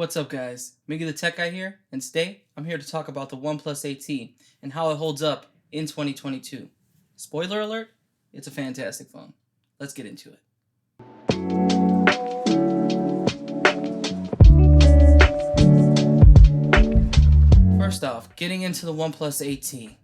What's up guys, Miggy the Tech Guy here, and today I'm here to talk about the OnePlus A7iii and how it holds up in 2022. Spoiler alert, it's a fantastic phone. Let's get into it. First off, getting into the OnePlus A7iii.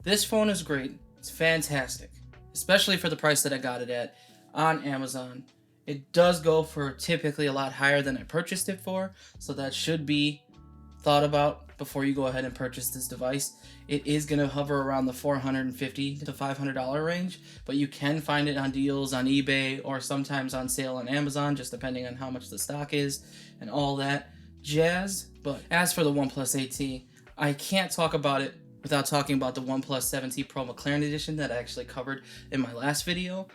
This phone is great, it's fantastic, especially for the price that I got it at on Amazon. It does go for typically a lot higher than I purchased it for, so that should be thought about before you go ahead and purchase this device. It is going to hover around the $450 to $500 range, but you can find it on deals on eBay or sometimes on sale on Amazon, just depending on how much the stock is and all that jazz. But as for the OnePlus A7iii, I can't talk about it without talking about the OnePlus 7T Pro McClaren edition that I actually covered in my last video.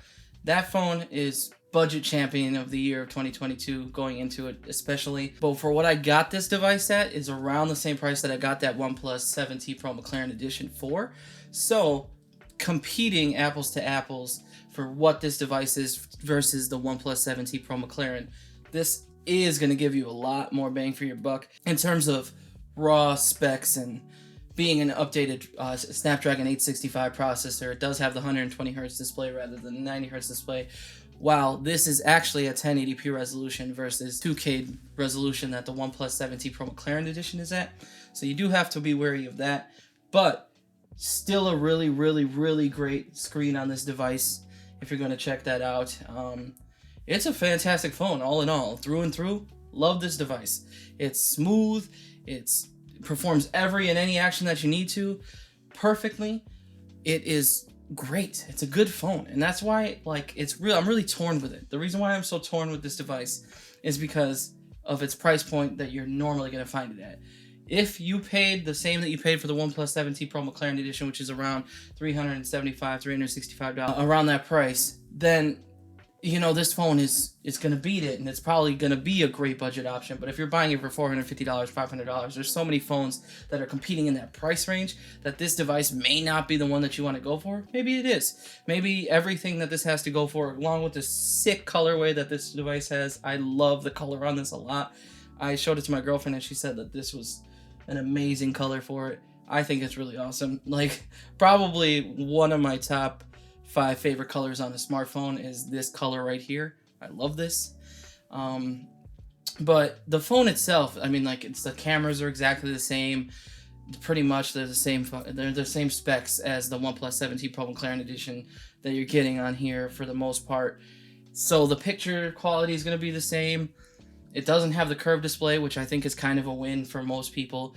That phone is budget champion of the year of 2022 going into it especially. But for what I got this device at is around the same price that I got that OnePlus 7T Pro McClaren edition for. So competing apples to apples for what this device is versus the OnePlus 7T Pro McClaren, this is going to give you a lot more bang for your buck in terms of raw specs and being an updated Snapdragon 865 processor. It does have the 120Hz display rather than the 90Hz display. While this is actually a 1080p resolution versus 2K resolution that the OnePlus 7T Pro McClaren edition is at. So you do have to be wary of that. But still a really great screen on this device if you're going to check that out. It's a fantastic phone all in all. Through and through, love this device. It's smooth. It performs every and any action that you need to perfectly. It is great. It's a good phone, and that's why I'm really torn with it. The reason why I'm so torn with this device is because of its price point that you're normally going to find it at. If you paid the same that you paid for the OnePlus 7T Pro McClaren edition, which is around $375, $365, around that price, then you know this phone is going to beat it, and it's probably going to be a great budget option. But if you're buying it for $450, $500, there's so many phones that are competing in that price range that this device may not be the one that you want to go for. Maybe it is. Maybe everything that this has to go for, along with the sick colorway that this device has. I love the color on this a lot. I showed it to my girlfriend and she said that this was an amazing color for it. I think it's really awesome. Like, probably one of my top 5 favorite colors on a smartphone is this color right here. I love this. But the phone itself, I mean, like, the cameras are exactly the same. Pretty much they're the same specs as the OnePlus 7T Pro McClaren edition that you're getting on here for the most part. So the picture quality is going to be the same. It doesn't have the curved display, which I think is kind of a win for most people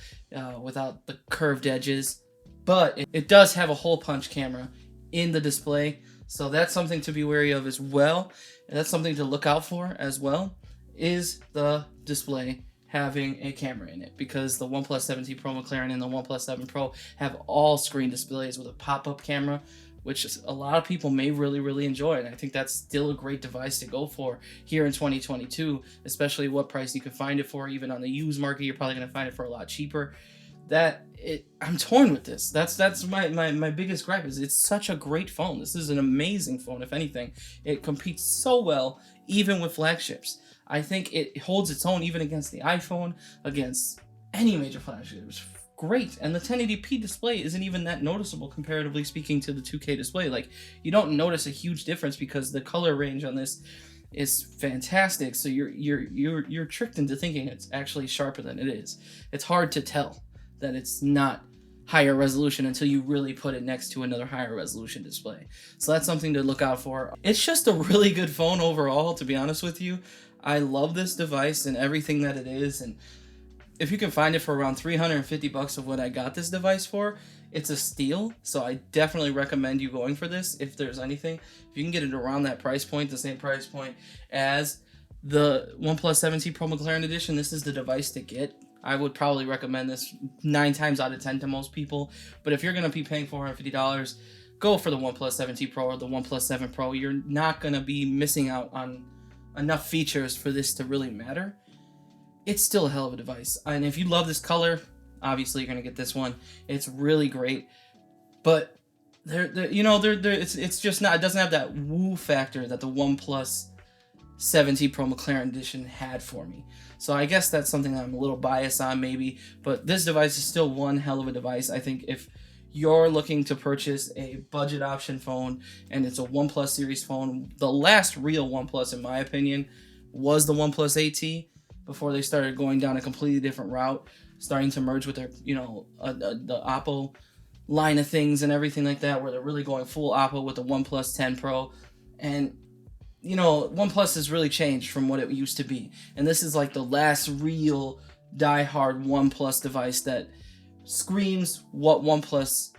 without the curved edges. But it does have a hole punch camera in the display, so that's something to be wary of as well. And that's something to look out for as well, is the display having a camera in it, because the OnePlus 7T Pro McClaren and the OnePlus 7 Pro have all screen displays with a pop-up camera, which a lot of people may really enjoy, and I think that's still a great device to go for here in 2022, especially what price you can find it for. Even on the used market, you're probably going to find it for a lot cheaper. I'm torn with this. That's my biggest gripe, is it's such a great phone. This is an amazing phone. If anything, it competes so well even with flagships. I think it holds its own even against the iPhone, against any major flagship. It's great, and the 1080p display isn't even that noticeable comparatively speaking to the 2K display. Like, you don't notice a huge difference because the color range on this is fantastic. So you're tricked into thinking it's actually sharper than it is. It's hard to tell that it's not higher resolution until you really put it next to another higher resolution display. So that's something to look out for. It's just a really good phone overall, to be honest with you. I love this device and everything that it is, and if you can find it for around $350 of what I got this device for, it's a steal. So I definitely recommend you going for this if there's anything. If you can get it around that price point, the same price point as the OnePlus 7T Pro McClaren edition, this is the device to get. I would probably recommend this 9 times out of 10 to most people. But if you're going to be paying $450, go for the OnePlus 7T Pro or the OnePlus 7 Pro. You're not going to be missing out on enough features for this to really matter. It's still a hell of a device. And if you love this color, obviously you're going to get this one. It's really great. But it's just not, it doesn't have that woo factor that the OnePlus 7T Pro McClaren edition had for me. So I guess that's something I'm a little biased on maybe, but this device is still one hell of a device. I think if you're looking to purchase a budget option phone and it's a OnePlus series phone, the last real OnePlus in my opinion was the OnePlus A7iii before they started going down a completely different route, starting to merge with their, the Oppo line of things and everything like that, where they're really going full Oppo with the OnePlus 10 Pro. And OnePlus has really changed from what it used to be. And this is like the last real die-hard OnePlus device that screams what OnePlus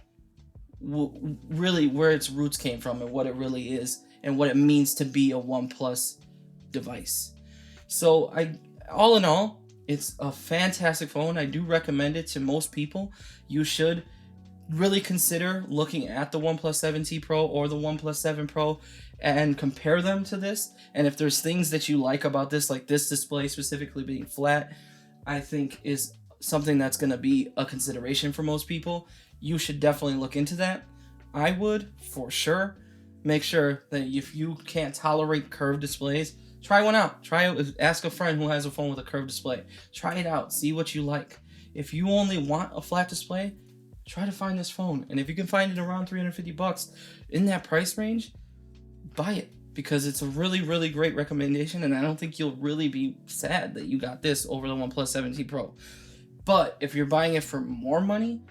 really, where its roots came from and what it really is and what it means to be a OnePlus device. So all in all, it's a fantastic phone. I do recommend it to most people. You should really consider looking at the OnePlus 7T Pro or the OnePlus 7 Pro and compare them to this. And if there's things that you like about this, like this display specifically being flat, I think is something that's going to be a consideration for most people. You should definitely look into that. I would, for sure, make sure that if you can't tolerate curved displays, try one out. Ask a friend who has a phone with a curved display. Try it out. See what you like. If you only want a flat display, try to find this phone. And if you can find it around $350 in that price range, buy it, because it's a really, really great recommendation. And I don't think you'll really be sad that you got this over the OnePlus 7T Pro. But if you're buying it for more money,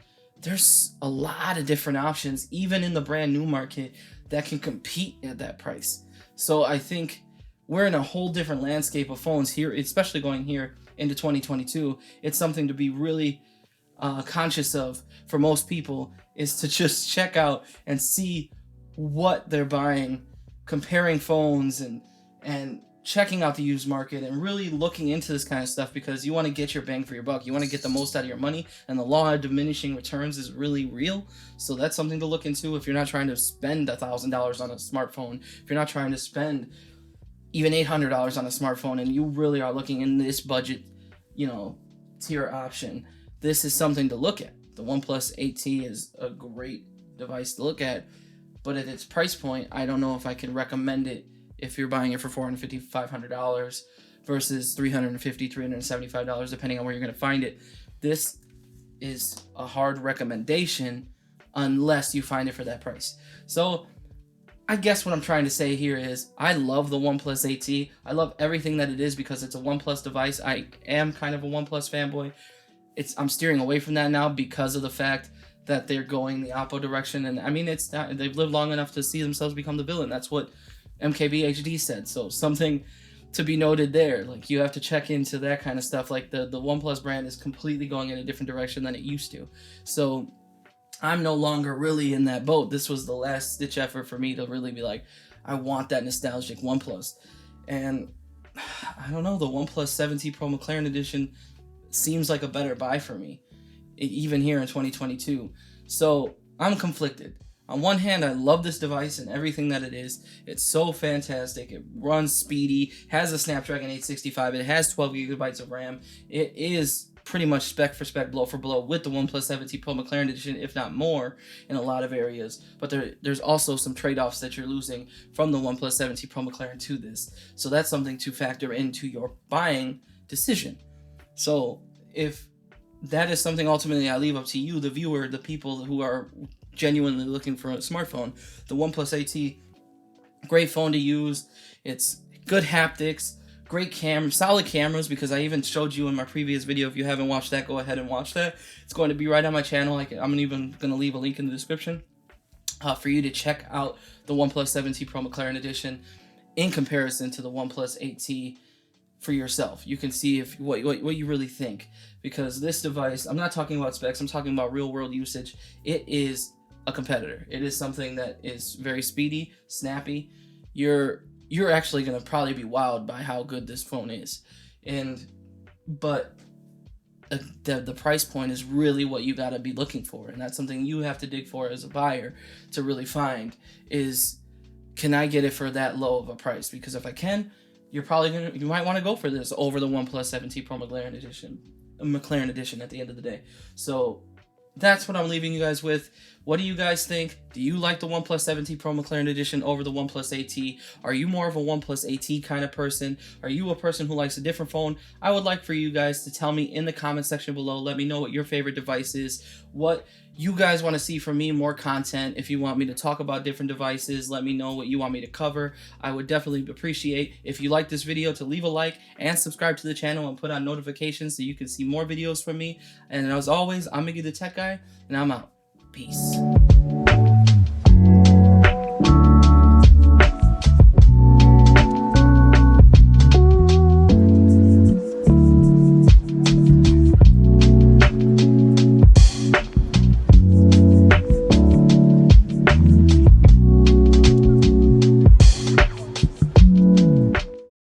there's a lot of different options, even in the brand new market, that can compete at that price. So I think we're in a whole different landscape of phones here, especially going here into 2022. It's something to be really conscious of for most people, is to just check out and see what they're buying, comparing phones and checking out the used market and really looking into this kind of stuff, because you want to get your bang for your buck. You want to get the most out of your money, and the law of diminishing returns is really real. So that's something to look into if you're not trying to spend $1,000 on a smartphone, if you're not trying to spend even $800 on a smartphone, and you really are looking in this budget, tier option. This is something to look at. The OnePlus 8T is a great device to look at, but at its price point, I don't know if I can recommend it if you're buying it for $450, $500 versus $350, $375, depending on where you're going to find it. This is a hard recommendation unless you find it for that price. So I guess what I'm trying to say here is I love the OnePlus 8T. I love everything that it is because it's a OnePlus device. I am kind of a OnePlus fanboy. I'm steering away from that now because of the fact that they're going the Oppo direction. And I mean, they've lived long enough to see themselves become the villain. That's what MKBHD said. So something to be noted there. Like, you have to check into that kind of stuff. Like the OnePlus brand is completely going in a different direction than it used to. So I'm no longer really in that boat. This was the last ditch effort for me to really be like, I want that nostalgic OnePlus. And I don't know, the OnePlus 7T Pro McClaren edition seems like a better buy for me, even here in 2022. So I'm conflicted. On one hand, I love this device and everything that it is. It's so fantastic. It runs speedy, has a Snapdragon 865, it has 12 gigabytes of RAM. It is pretty much spec for spec, blow for blow with the OnePlus 7T Pro McClaren edition, if not more, in a lot of areas. But there's also some trade-offs that you're losing from the OnePlus 7T Pro McClaren to this. So that's something to factor into your buying decision. So if that is something ultimately I leave up to you, the viewer, the people who are genuinely looking for a smartphone, the OnePlus 8T, great phone to use. It's good haptics, great solid cameras, because I even showed you in my previous video. If you haven't watched that, go ahead and watch that. It's going to be right on my channel. I'm even going to leave a link in the description for you to check out the OnePlus 7T Pro McClaren edition in comparison to the OnePlus 8T for yourself. You can see what you really think, because this device, I'm not talking about specs, I'm talking about real world usage. It is a competitor. It is something that is very speedy, snappy. You're actually going to probably be wowed by how good this phone is. But the price point is really what you got to be looking for, and that's something you have to dig for as a buyer to really find is, can I get it for that low of a price? Because if I can, you might want to go for this over the OnePlus 7T Pro McClaren edition at the end of the day. So that's what I'm leaving you guys with. What do you guys think? Do you like the OnePlus 7T Pro McClaren Edition over the OnePlus 8T? Are you more of a OnePlus 8T kind of person? Are you a person who likes a different phone? I would like for you guys to tell me in the comment section below. Let me know what your favorite device is, what you guys want to see from me, more content. If you want me to talk about different devices, let me know what you want me to cover. I would definitely appreciate if you like this video to leave a like and subscribe to the channel and put on notifications so you can see more videos from me. And as always, I'm Miggy the Tech Guy, and I'm out. Peace.